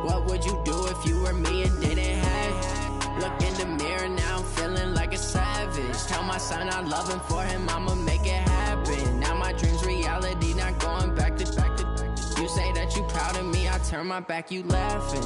What would you do if you were me and didn't have? Look in the mirror now, I'm feeling like a savage. Tell my son I love him, for him I'ma make it happen. Now my dream's reality, not going back to. You say that you proud of me, I turn my back, you laughing.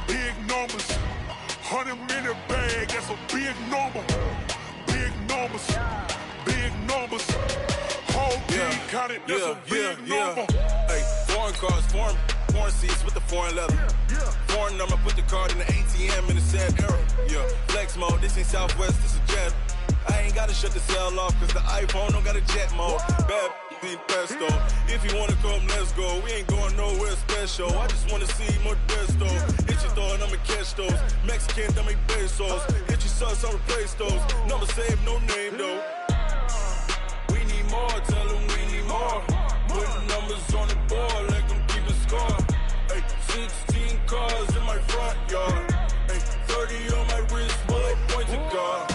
Big numbers, 100-minute bag, that's a big number. Big numbers, whole team counted, that's a big number. Hey, foreign cars, foreign seats with the foreign leather. Foreign number, put the card in the ATM in the sad era. Yeah, flex mode, this ain't Southwest, this is jet. I ain't gotta shut the cell off, cause the iPhone don't got a jet mode. Bad need pesto. If you wanna come, let's go. We ain't going nowhere special. I just wanna see more desto. Hit your thought, I'ma catch those. Mexican, I make pesos. Hit your sauce, I'll replace those. Number save, no name though. We need more, tell them we need more. Putting numbers on the board, let them keep a score. Hey, 16 cars in my front yard. Hey, 30 on my wrist, bullet points to God.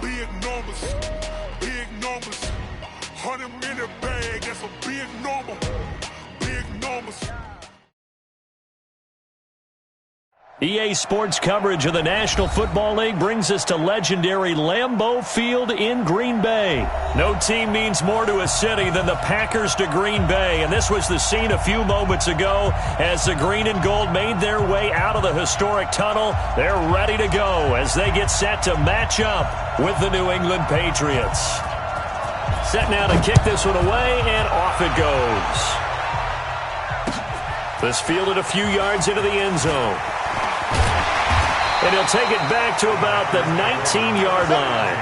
Big numbers, 100-minute bag, that's a big number. Big numbers. EA Sports coverage of the National Football League brings us to legendary Lambeau Field in Green Bay. No team means more to a city than the Packers to Green Bay, and this was the scene a few moments ago as the green and gold made their way out of the historic tunnel. They're ready to go as they get set to match up with the New England Patriots. Set now to kick this one away, and off it goes. This fielded a few yards into the end zone. And he'll take it back to about the 19-yard line.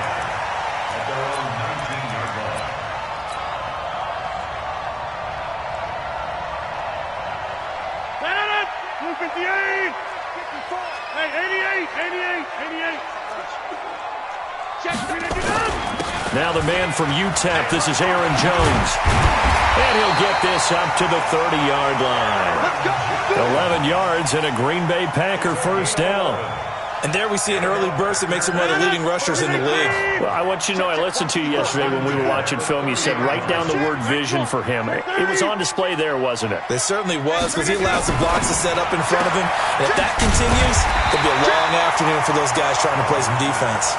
Now the man from UTEP, this is Aaron Jones. And he'll get this up to the 30-yard line. 11 yards and a Green Bay Packer first down. And there we see an early burst that makes him one of the leading rushers in the league. Well, I want you to know, I listened to you yesterday when we were watching film. You said write down the word vision for him. It was on display there, wasn't it? It certainly was, because he allows the blocks to set up in front of him. And if that continues, it'll be a long afternoon for those guys trying to play some defense.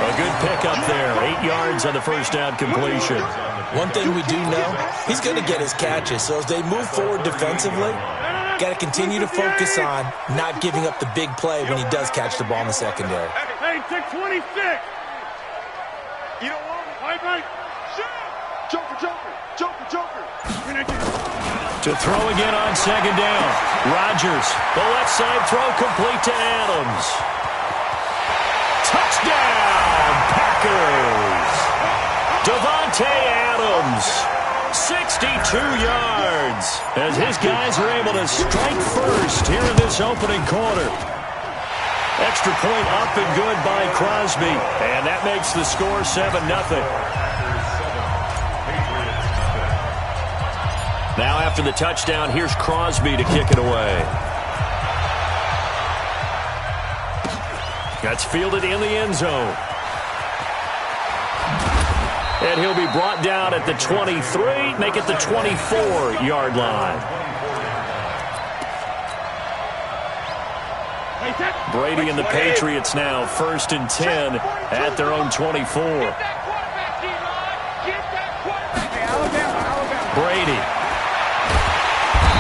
A good pickup there. 8 yards on the first down completion. One thing we do know, he's going to get his catches. So as they move forward defensively, got to continue to focus on not giving up the big play when he does catch the ball in the secondary. Hey, 626. You know what? Right. Joker. To throw again on second down. Rodgers, the left side throw complete to Adams. Touchdown, Packers. Davante Adams. 62 yards as his guys are able to strike first here in this opening quarter. Extra point up and good by Crosby, and that makes the score 7-0. Now after the touchdown, here's Crosby to kick it away. That's fielded in the end zone. And he'll be brought down at the 23, make it the 24-yard line. Brady and the Patriots now first and 10 at their own 24. Brady.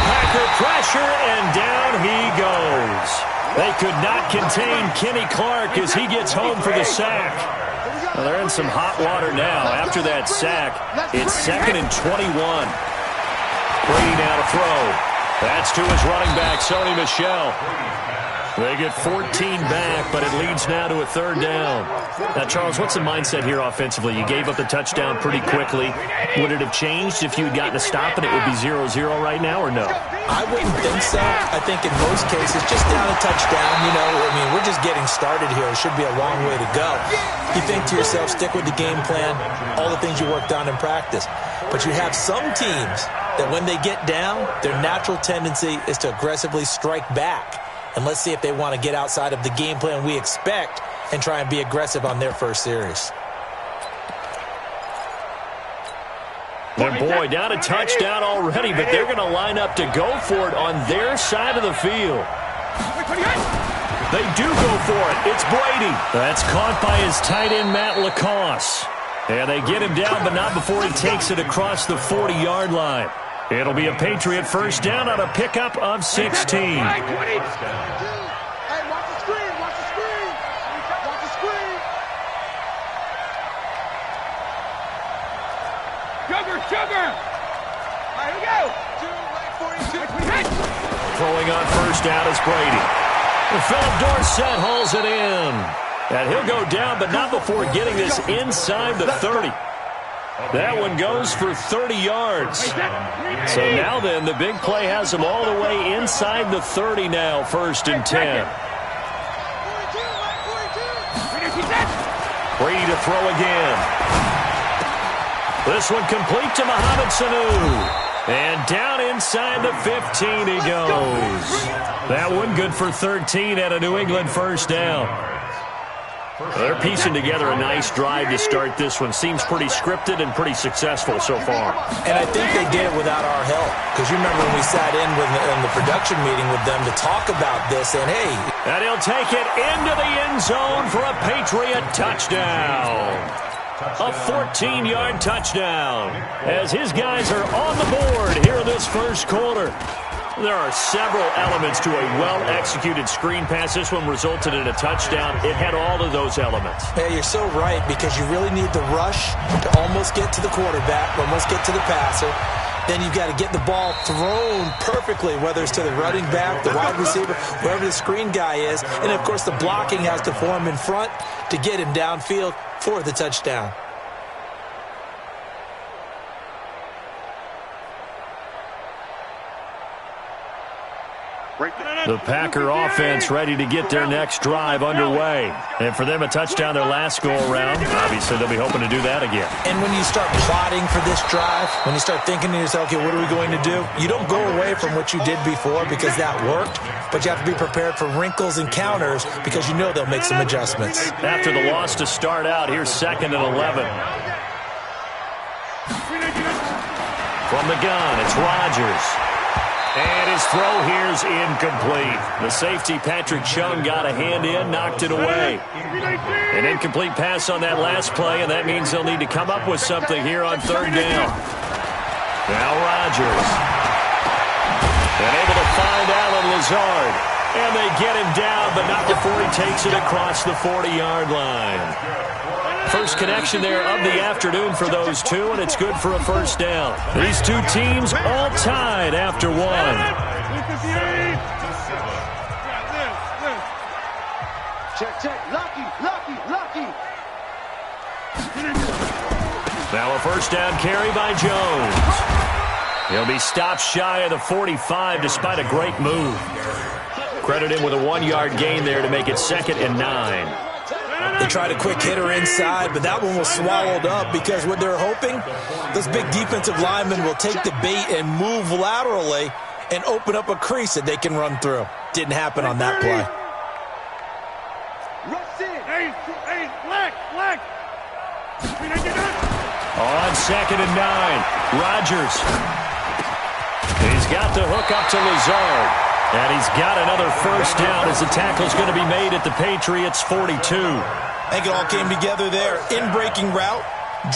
Packer pressure, and down he goes. They could not contain Kenny Clark as he gets home for the sack. Well, they're in some hot water now. After that sack, it's 2nd and 21. Brady now to throw. That's to his running back, Sony Michel. They get 14 back, but it leads now to a third down. Now, Charles, what's the mindset here offensively? You gave up the touchdown pretty quickly. Would it have changed if you had gotten a stop and it would be 0-0 right now, or no? I wouldn't think so. I think in most cases, just down a touchdown, you know, I mean, we're just getting started here. It should be a long way to go. You think to yourself, stick with the game plan, all the things you worked on in practice. But you have some teams that when they get down, their natural tendency is to aggressively strike back. And let's see if they want to get outside of the game plan we expect and try and be aggressive on their first series. And boy, down a touchdown already, but they're going to line up to go for it on their side of the field. They do go for it. It's Brady. That's caught by his tight end, Matt Lacoste. And they get him down, but not before he takes it across the 40-yard line. It'll be a Patriot first down on a pickup of 16. Hey, watch the screen, watch the screen. Watch the screen. Sugar. All right, here we go. Throwing on first down is Brady. And Philip Dorsett hauls it in. And he'll go down, but not before getting this inside the 30. That one goes for 30 yards. So now then, the big play has them all the way inside the 30 now, first and 10. Brady to throw again. This one complete to Mohamed Sanu. And down inside the 15 he goes. That one good for 13 at a New England first down. They're piecing together a nice drive to start this one. Seems pretty scripted and pretty successful so far. And I think they did it without our help. Because you remember when we sat in the production meeting with them to talk about this, and hey. And he'll take it into the end zone for a Patriot touchdown. A 14-yard touchdown as his guys are on the board here in this first quarter. There are several elements to a well-executed screen pass. This one resulted in a touchdown. It had all of those elements. Yeah, you're so right, because you really need the rush to almost get to the quarterback, almost get to the passer. Then you've got to get the ball thrown perfectly, whether it's to the running back, the wide receiver, wherever the screen guy is. And, of course, the blocking has to form in front to get him downfield for the touchdown. The Packer offense ready to get their next drive underway. And for them, a touchdown their last go-around. Obviously, they'll be hoping to do that again. And when you start plotting for this drive, when you start thinking to yourself, okay, what are we going to do? You don't go away from what you did before because that worked, but you have to be prepared for wrinkles and counters because you know they'll make some adjustments. After the loss to start out, here's 2nd and 11. From the gun, it's Rodgers. And his throw here's incomplete. The safety, Patrick Chung, got a hand in, knocked it away. An incomplete pass on that last play, and that means they'll need to come up with something here on third down. Now Rodgers. And able to find Allen Lazard. And they get him down, but not before he takes it across the 40-yard line. First connection there of the afternoon for those two, and it's good for a first down. These two teams all tied after one. Check. Lucky. Now a first down carry by Jones. He'll be stopped shy of the 45 despite a great move. Credit him with a 1-yard gain there to make it 2nd and 9. They tried a quick hitter inside, but that one was swallowed up because what they're hoping, those big defensive linemen will take the bait and move laterally and open up a crease that they can run through. Didn't happen on that play. On 2nd and 9, Rodgers. He's got the hook up to Lazard. And he's got another first down as the tackle's going to be made at the Patriots' 42. I think it all came together there. In-breaking route,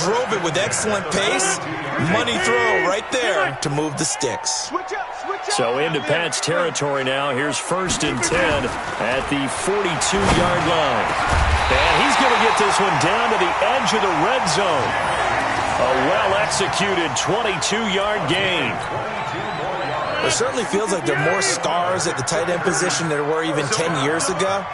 drove it with excellent pace. Money throw right there to move the sticks. So into Pat's territory now. Here's 1st and 10 at the 42-yard line. And he's going to get this one down to the edge of the red zone. A well-executed 22-yard gain. It certainly feels like there are more stars at the tight end position than there were even 10 years ago.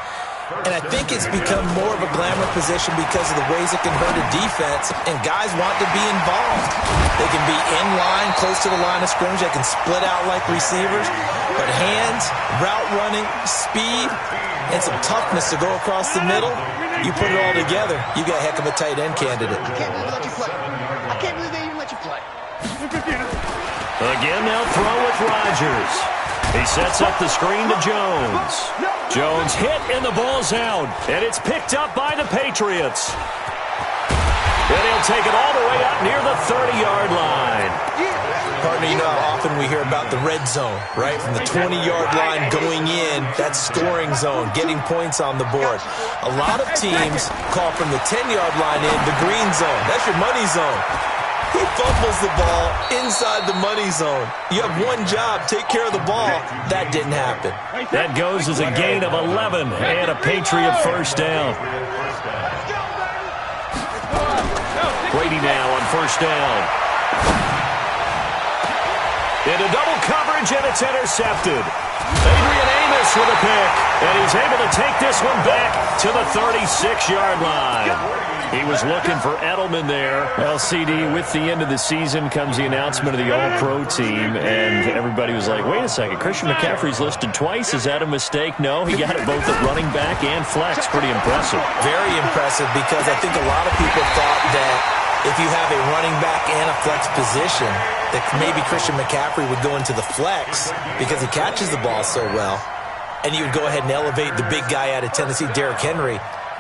And I think it's become more of a glamour position because of the ways it can hurt a defense, and guys want to be involved. They can be in line, close to the line of scrimmage. They can split out like receivers. But hands, route running, speed, and some toughness to go across the middle, you put it all together, you got a heck of a tight end candidate. I can't believe they let you play. I can't believe they even let you play. Again, they'll throw with Rodgers. He sets up the screen to Jones. Jones hit, and the ball's out. And it's picked up by the Patriots. And he'll take it all the way up near the 30-yard line. Partner, you know how often we hear about the red zone, right? From the 20-yard line going in, that's scoring zone, getting points on the board. A lot of teams call from the 10-yard line in the green zone. That's your money zone. He fumbles the ball inside the money zone. You have one job, take care of the ball. That didn't happen. That goes as a gain of 11 and a Patriot first down. Brady now on first down. Into double coverage, and it's intercepted. Adrian Amos with a pick, and he's able to take this one back to the 36-yard line. He was looking for Edelman there. Well, CD, with the end of the season comes the announcement of the All-Pro team, and everybody was like, wait a second, Christian McCaffrey's listed twice. Is that a mistake? No, he got it both at running back and flex. Pretty impressive. Very impressive, because I think a lot of people thought that if you have a running back and a flex position, that maybe Christian McCaffrey would go into the flex because he catches the ball so well, and you would go ahead and elevate the big guy out of Tennessee, Derrick Henry,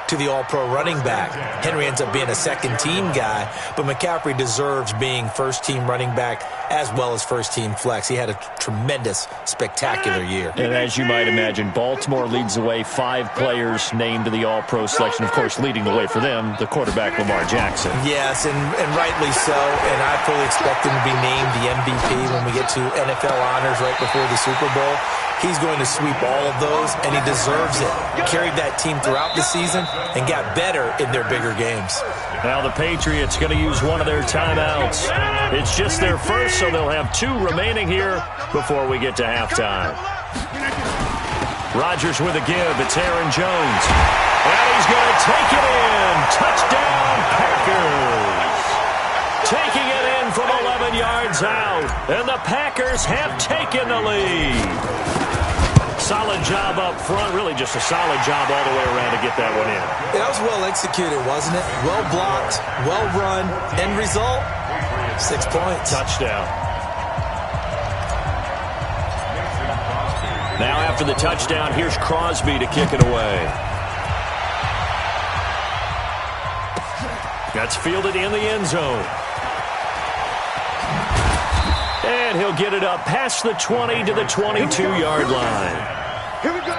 to the all-pro running back. Henry ends up being a second-team guy, but McCaffrey deserves being first-team running back as well as first-team flex. He had a tremendous, spectacular year. And as you might imagine, Baltimore leads the way, 5 players named to the all-pro selection. Of course, leading the way for them, the quarterback Lamar Jackson. Yes, and rightly so, and I fully expect him to be named the MVP when we get to NFL honors right before the Super Bowl. He's going to sweep all of those, and he deserves it. Carried that team throughout the season and got better in their bigger games. Now the Patriots going to use one of their timeouts. It's just their first, so they'll have 2 remaining here before we get to halftime. Rodgers with a give. It's Aaron Jones. And he's going to take it in. Touchdown, Packers. Taking it in from 11 yards out. And the Packers have taken the lead. Solid job up front. Really just a solid job all the way around to get that one in. That was well executed, wasn't it? Well blocked, well run. End result, 6 points. Touchdown. Now after the touchdown, here's Crosby to kick it away. That's fielded in the end zone. And he'll get it up past the 20 to the 22-yard line. Here we go.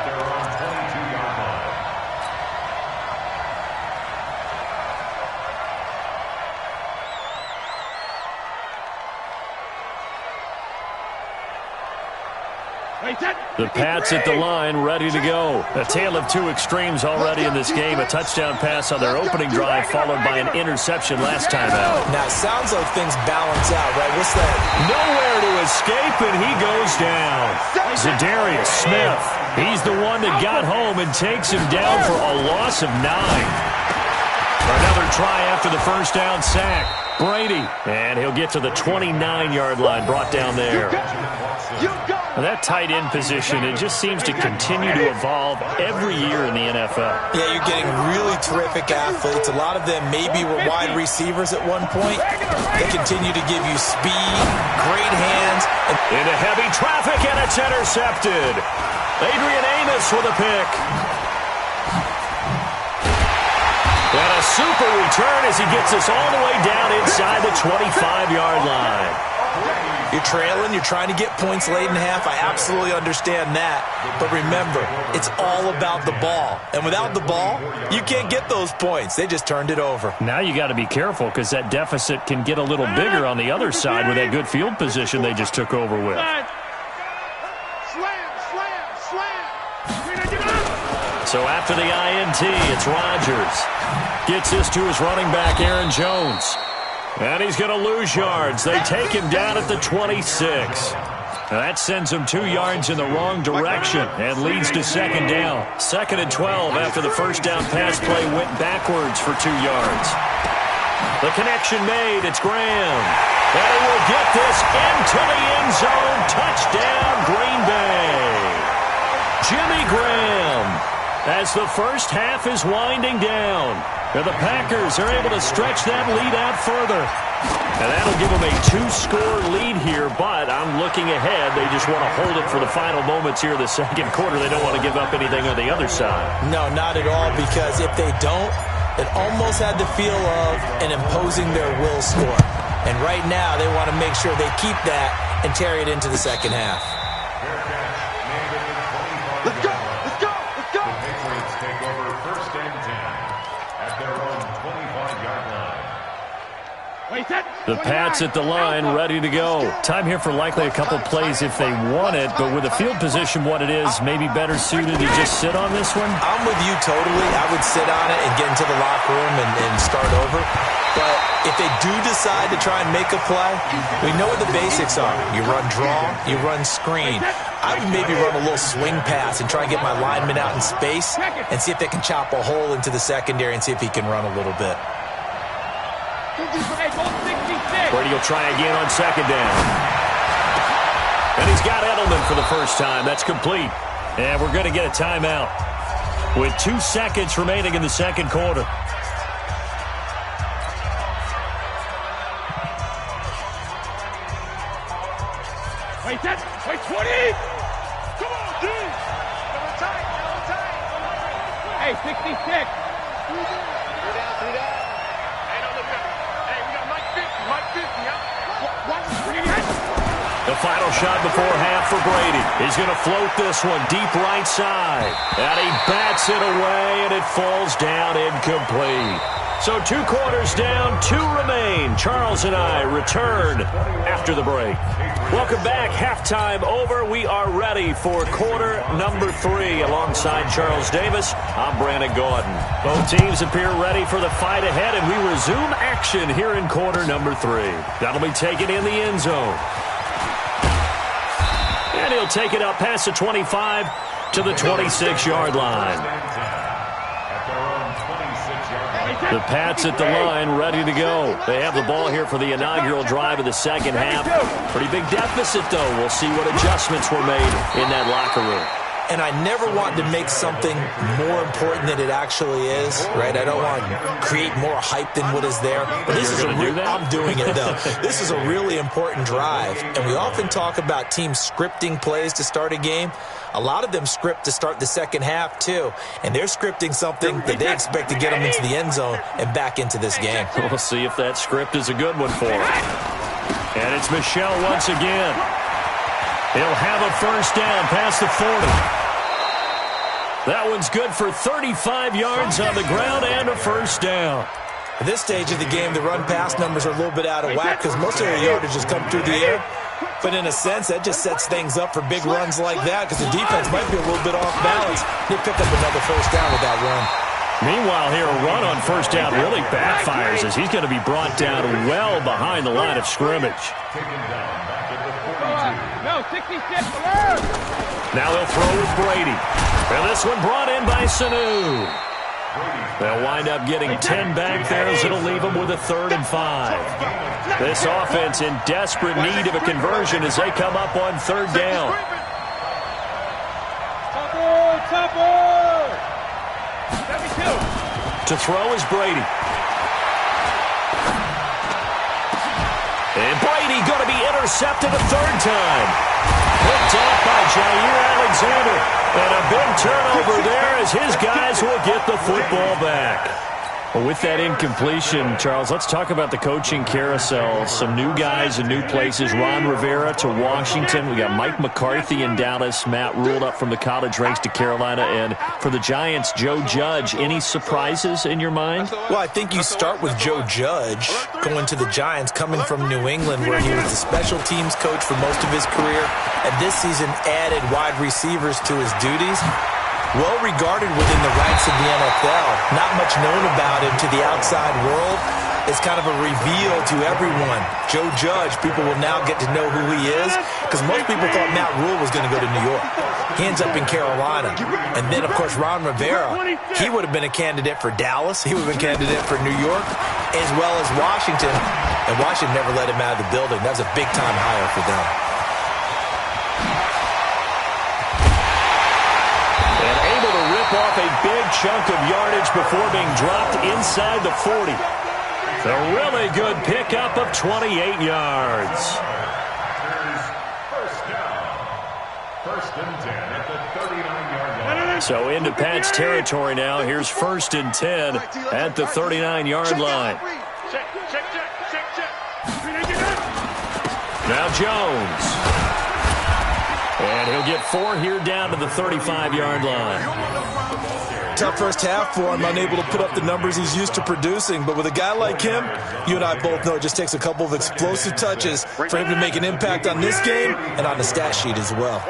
The Pats at the line, ready to go. A tale of 2 extremes already in this game. A touchdown pass on their opening drive, followed by an interception last time out. Now, it sounds like things balance out, right? What's that? Nowhere to escape, and he goes down. Zadarius Smith. He's the one that got home and takes him down for a loss of 9. Another try after the first down sack. Brady, and he'll get to the 29-yard line, brought down there. That tight end position, it just seems to continue to evolve every year in the NFL. Yeah, you're getting really terrific athletes. A lot of them maybe were wide receivers at one point. They continue to give you speed, great hands. Into heavy traffic, and it's intercepted. Adrian Amos with a pick. And a super return as he gets us all the way down inside the 25-yard line. You're trailing, you're trying to get points late in half. I absolutely understand that. But remember, it's all about the ball. And without the ball, you can't get those points. They just turned it over. Now you got to be careful because that deficit can get a little bigger on the other side with that good field position they just took over with. So after the INT, it's Rodgers. Gets this to his running back, Aaron Jones. And he's going to lose yards. They take him down at the 26. Now that sends him 2 yards in the wrong direction and leads to second down. 2nd and 12 after the first down pass play went backwards for 2 yards. The connection made. It's Graham. And he will get this into the end zone. Touchdown, Green Bay. Jimmy Graham, as the first half is winding down. And the Packers are able to stretch that lead out further. And that'll give them a 2-score lead here, but I'm looking ahead. They just want to hold it for the final moments here in the second quarter. They don't want to give up anything on the other side. No, not at all, because if they don't, it almost had the feel of an imposing their will score. And right now, they want to make sure they keep that and carry it into the second half. Let's go! Let's go! Let's go! The Patriots take over 1st and 10 at their own 25-yard line. The Pats at the line, ready to go. Time here for likely a couple plays if they want it, but with the field position what it is, maybe better suited to just sit on this one? I'm with you totally. I would sit on it and get into the locker room and start over. But if they do decide to try and make a play, we know what the basics are. You run draw, you run screen. I would maybe run a little swing pass and try and get my lineman out in space and see if they can chop a hole into the secondary and see if he can run a little bit. Brady will try again on 2nd down. And he's got Edelman for the first time. That's complete. And we're going to get a timeout with 2 seconds remaining in the second quarter. Wait, 20! Come on, dude! Double tight. Hey, 66! 3 down. Hey, no, look up. Hey, we got Mike 50, huh? Watch the screen. The final shot before half for Brady. He's going to float this one deep right side. And he bats it away, and it falls down incomplete. So 2 quarters down, 2 remain. Charles and I return after the break. Welcome back. Halftime over. We are ready for quarter number 3. Alongside Charles Davis, I'm Brandon Gordon. Both teams appear ready for the fight ahead, and we resume action here in quarter number 3. That'll be taken in the end zone. And he'll take it up past the 25 to the 26-yard line. The Pats at the line, ready to go. They have the ball here for the inaugural drive of the second half. Pretty big deficit, though. We'll see what adjustments were made in that locker room. And I never want to make something more important than it actually is, right? I don't want to create more hype than what is there. But this is I'm doing it, though. This is a really important drive. And we often talk about teams scripting plays to start a game. A lot of them script to start the second half, too. And they're scripting something that they expect to get them into the end zone and back into this game. We'll see if that script is a good one for them. And it's Michel once again. He'll have a first down past the 40. That one's good for 35 yards on the ground and a first down. At this stage of the game, the run-pass numbers are a little bit out of whack because most of their yardage has come through the air. But in a sense, that just sets things up for big runs like that because the defense might be a little bit off balance. They pick up another first down with that run. Meanwhile, here, a run on first down really backfires as he's going to be brought down well behind the line of scrimmage. No, 66, Now they'll throw with Brady. And this one brought in by Sanu. They'll wind up getting 10 back there as it'll leave them with a 3rd and 5. This offense in desperate need of a conversion as they come up on 3rd down. To throw is Brady. And Brady going to be intercepted a 3rd time. Picked off by Jair Alexander. And a big turnover there as his guys will get the football back. Well, with that incompletion, Charles, let's talk about the coaching carousel. Some new guys in new places. Ron Rivera to Washington. We got Mike McCarthy in Dallas. Matt ruled up from the college ranks to Carolina. And for the Giants, Joe Judge. Any surprises in your mind? Well, I think you start with Joe Judge going to the Giants, coming from New England, where he was the special teams coach for most of his career. And this season added wide receivers to his duties. Well regarded within the ranks of the NFL. Not much known about him to the outside world. It's kind of a reveal to everyone. Joe Judge, people will now get to know who he is. because most people thought Matt Rule was going to go to New York. He ends up in Carolina. And then, of course, Ron Rivera, he would have been a candidate for Dallas. He would have been a candidate for New York, as well as Washington. And Washington never let him out of the building. That was a big-time hire for them. And able to rip off a big chunk of yardage before being dropped inside the 40. A really good pickup of 28 yards. First and 10 at the 39-yard line. So into Pat's territory now. Here's 1st and 10 at the 39-yard line. Now Jones. And he'll get 4 here down to the 35-yard line. Tough first half for him, unable to put up the numbers he's used to producing. But with a guy like him, you and I both know it just takes a couple of explosive touches for him to make an impact on this game and on the stat sheet as well.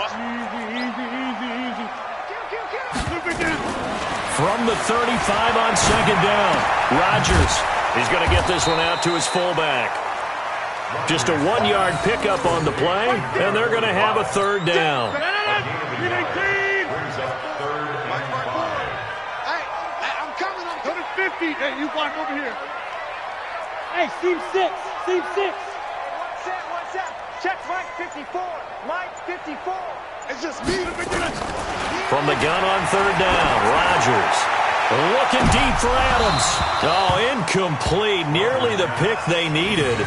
From the 35 on 2nd down, Rodgers. He's going to get this one out to his fullback. Just a 1-yard pickup on the play, and they're going to have a 3rd down. Hey, you block over here. Hey, seam 6. Seam 6. What's that? Check Mike 54. Mike 54. It's just me. From the gun on 3rd down, Rodgers looking deep for Adams. Oh, incomplete. Nearly the pick they needed.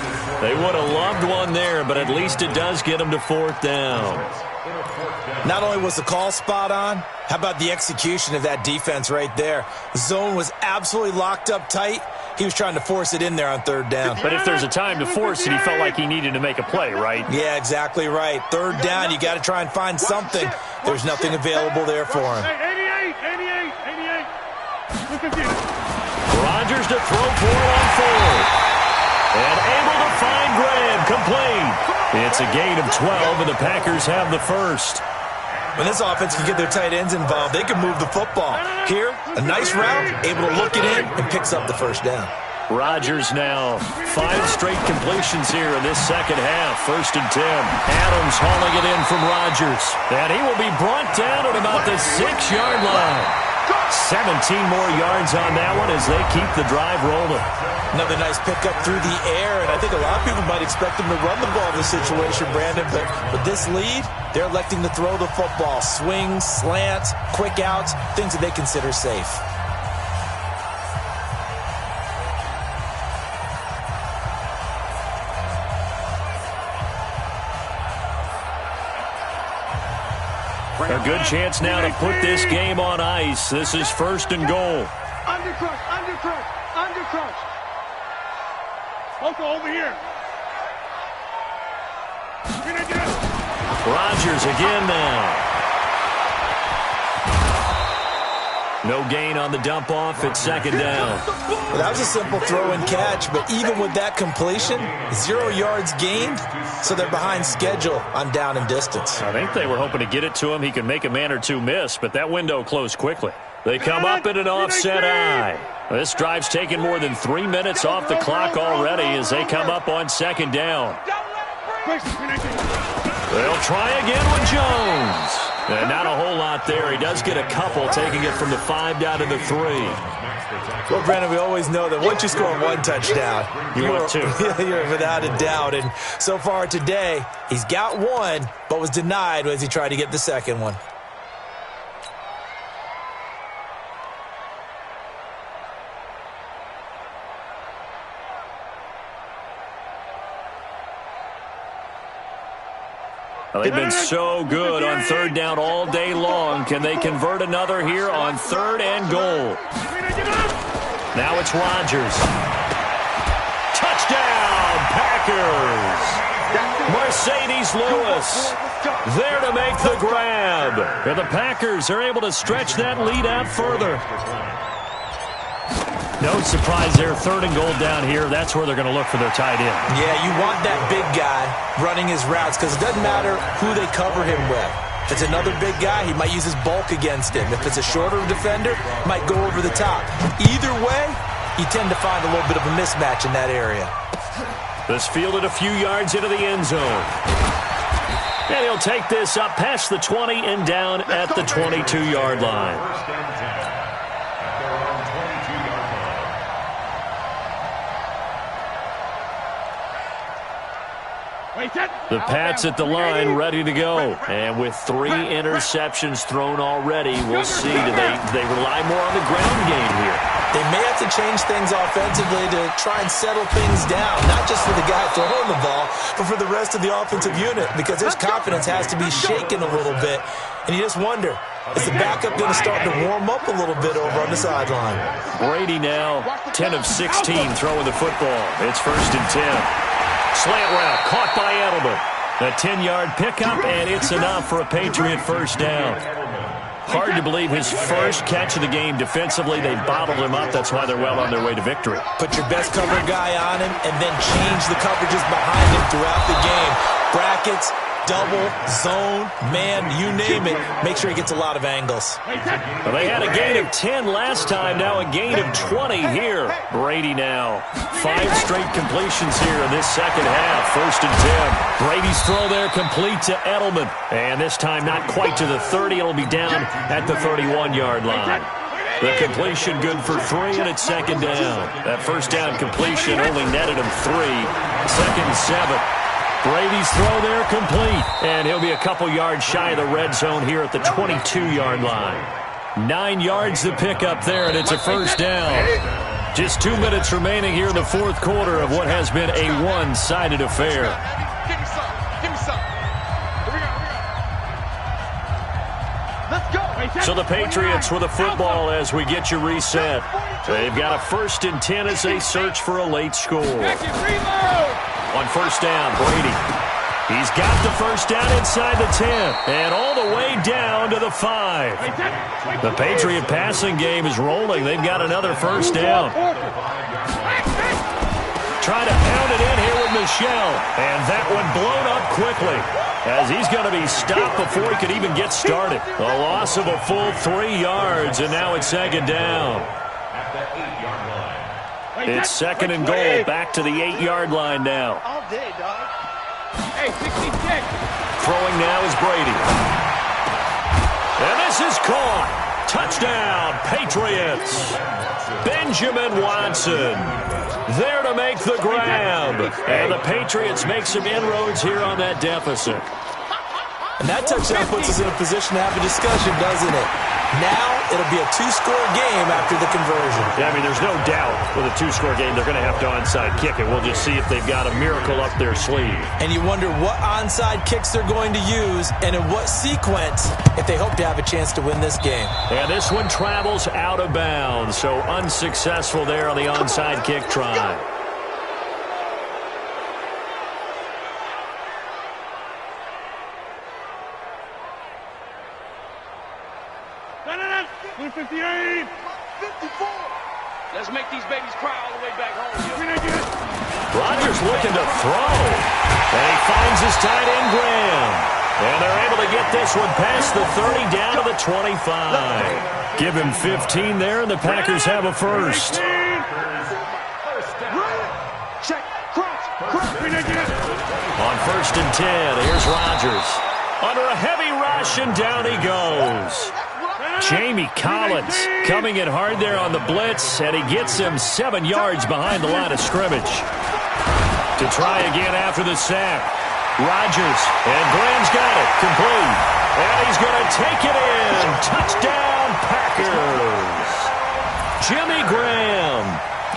They would have loved one there, but at least it does get them to 4th down. Not only was the call spot on, how about the execution of that defense right there? The zone was absolutely locked up tight. He was trying to force it in there on 3rd down. But if there's a time to force it, he felt like he needed to make a play, right? Yeah, exactly right. 3rd down, you got to try and find something. There's nothing available there for him. 88. Look at this. Rodgers to throw for it on 4th. And able to find Graham, complete. It's a gain of 12, and the Packers have the 1st. When this offense can get their tight ends involved, they can move the football. Here, a nice route, able to look it in, and picks up the 1st down. Rodgers now 5 straight completions here in this 2nd half. 1st and 10. Adams hauling it in from Rodgers. And he will be brought down at about the 6-yard line. 17 more yards on that one as they keep the drive rolling. Another nice pickup through the air, and I think a lot of people might expect him to run the ball in this situation, Brandon, but with this lead, they're electing to throw the football. Swings, slants, quick outs, things that they consider safe. A good chance now to put this game on ice. This is 1st and goal. Undercrush. Uncle, over here. Rodgers again now. No gain on the dump off at 2nd down. Well, that was a simple throw and catch, but even with that completion, 0 yards gained, so they're behind schedule on down and distance. I think they were hoping to get it to him. He could make a man or two miss, but that window closed quickly. They come up in an offset eye. This drive's taken more than 3 minutes off the clock already as they come up on 2nd down. They'll try again with Jones. And not a whole lot there. He does get a couple, taking it from the 5 down to the 3. Well, Brandon, we always know that once you score 1 touchdown, you're 2. You're without a doubt. And so far today, he's got 1, but was denied as he tried to get the 2nd one. Well, they've been so good on 3rd down all day long. Can they convert another here on 3rd and goal? Now it's Rodgers. Touchdown, Packers! Mercedes Lewis there to make the grab. And the Packers are able to stretch that lead out further. No surprise there, 3rd and goal down here. That's where they're going to look for their tight end. Yeah, you want that big guy running his routes because it doesn't matter who they cover him with. If it's another big guy, he might use his bulk against him. If it's a shorter defender, he might go over the top. Either way, you tend to find a little bit of a mismatch in that area. This fielded a few yards into the end zone. And he'll take this up past the 20 and down at the 22-yard line. First and 10 at their own 22-yard line. The Pats at the line ready to go. And with 3 interceptions thrown already, we'll see. Do they rely more on the ground game here? They may have to change things offensively to try and settle things down, not just for the guy throwing the ball, but for the rest of the offensive unit, because his confidence has to be shaken a little bit. And you just wonder, is the backup going to start to warm up a little bit over on the sideline? Brady now 10 of 16 throwing the football. It's 1st and 10. Slant route caught by Edelman. A 10-yard pickup, and it's enough for a Patriot first down. Hard to believe his first catch of the game defensively. They bottled him up. That's why they're well on their way to victory. Put your best cover guy on him and then change the coverages behind him throughout the game. Brackets, double, zone, man, you name it. Make sure he gets a lot of angles. Well, they had a gain of 10 last time. Now a gain of 20 here. Brady now 5 straight completions here in this second half. 1st and 10. Brady's throw there complete to Edelman. And this time not quite to the 30. It'll be down at the 31-yard line. The completion good for 3, and it's 2nd down. That first down completion only netted him 3. 2nd and 7. Brady's throw there complete, and he'll be a couple yards shy of the red zone here at the 22-yard line. 9 yards to pick up there, and it's a first down. Just 2 minutes remaining here in the 4th quarter of what has been a one-sided affair. Give me some. Give me some. Here we go. Let's go. So the Patriots with the football as we get you reset. They've got a 1st and 10 as they search for a late score. On first down, Brady. He's got the first down inside the 10 and all the way down to the 5. The Patriot passing game is rolling. They've got another first down. Trying to pound it in here with Michel, and that one blown up quickly as he's going to be stopped before he could even get started. A loss of a full 3 yards, and now it's 2nd down. At the 8-yard line. It's 2nd and goal, back to the 8-yard line now. All day, dog. Hey, 66. Throwing now is Brady. And this is caught. Touchdown, Patriots. Benjamin Watson there to make the grab. And the Patriots make some inroads here on that deficit. And that touchdown puts us in a position to have a discussion, doesn't it? Now it'll be a 2-score game after the conversion. Yeah, I mean, there's no doubt with a 2-score game they're going to have to onside kick it. We'll just see if they've got a miracle up their sleeve. And you wonder what onside kicks they're going to use and in what sequence if they hope to have a chance to win this game. And this one travels out of bounds, so unsuccessful there on the onside kick try. No. 58. 54. Let's make these babies cry all the way back home. Rodgers looking to throw. And he finds his tight end, Graham. And they're able to get this one past the 30 down to the 25. Give him 15 there, and the Packers have a first. Check. Cross. On 1st and 10, here's Rodgers. Under a heavy rush, and down he goes. Jamie Collins coming in hard there on the blitz, and he gets him 7 yards behind the line of scrimmage. To try again after the sack. Rodgers, and Graham's got it, complete. And he's going to take it in. Touchdown, Packers. Jimmy Graham,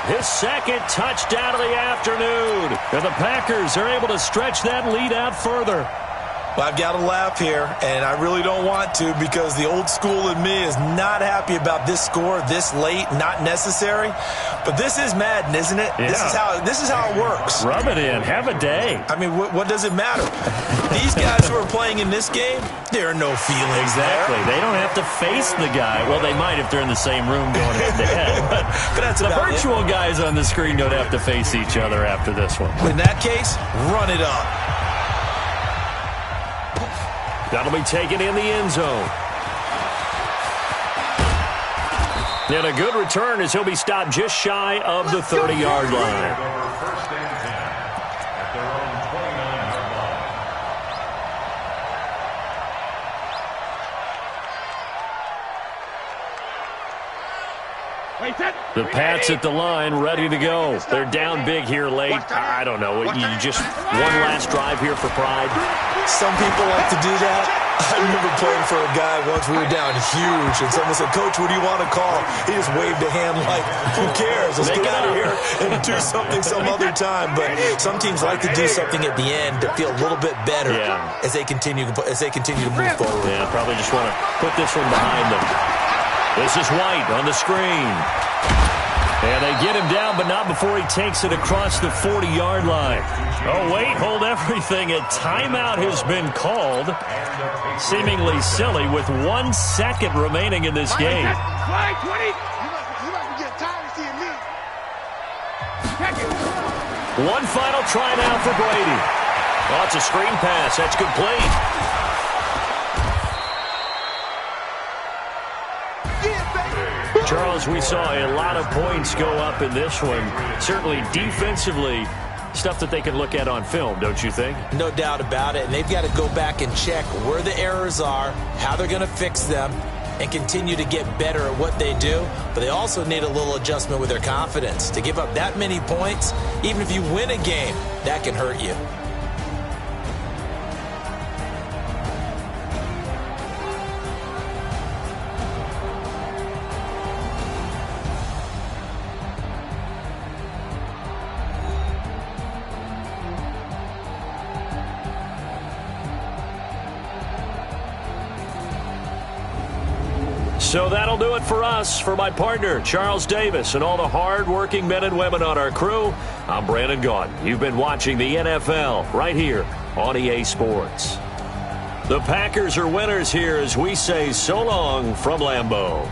his 2nd touchdown of the afternoon. And the Packers are able to stretch that lead out further. Well, I've got to laugh here, and I really don't want to because the old school in me is not happy about this score this late, not necessary. But this is Madden, isn't it? Yeah. This is how it works. Rub it in. Have a day. I mean, what does it matter? These guys who are playing in this game, there are no feelings Exactly. there. They don't have to face the guy. Well, they might if they're in the same room going head-to-head. But that's the about virtual guys on the screen don't have to face each other after this one. In that case, run it up. That'll be taken in the end zone. And a good return as he'll be stopped just shy of the 30-yard line. First and 10 at their own 29-yard line. The Pats at the line, ready to go. They're down big here late. I don't know. You just one last drive here for pride. Some people like to do that. I remember playing for a guy once. We were down huge, and someone said, "Coach, what do you want to call?" He just waved a hand like, "Who cares? Let's get out of here and do something some other time." But some teams like to do something at the end to feel a little bit better as they continue to move forward. Yeah, probably just want to put this one behind them. This is White on the screen. And they get him down, but not before he takes it across the 40-yard line. Oh, wait, hold everything. A timeout has been called. Seemingly silly with 1 second remaining in this game. One final try now for Brady. Oh, it's a screen pass. That's complete. Charles, we saw a lot of points go up in this one. Certainly defensively, stuff that they can look at on film, don't you think? No doubt about it. And they've got to go back and check where the errors are, how they're going to fix them, and continue to get better at what they do. But they also need a little adjustment with their confidence. To give up that many points, even if you win a game, that can hurt you. So that'll do it for us. For my partner, Charles Davis, and all the hard-working men and women on our crew, I'm Brandon Gaudin. You've been watching the NFL right here on EA Sports. The Packers are winners here as we say so long from Lambeau.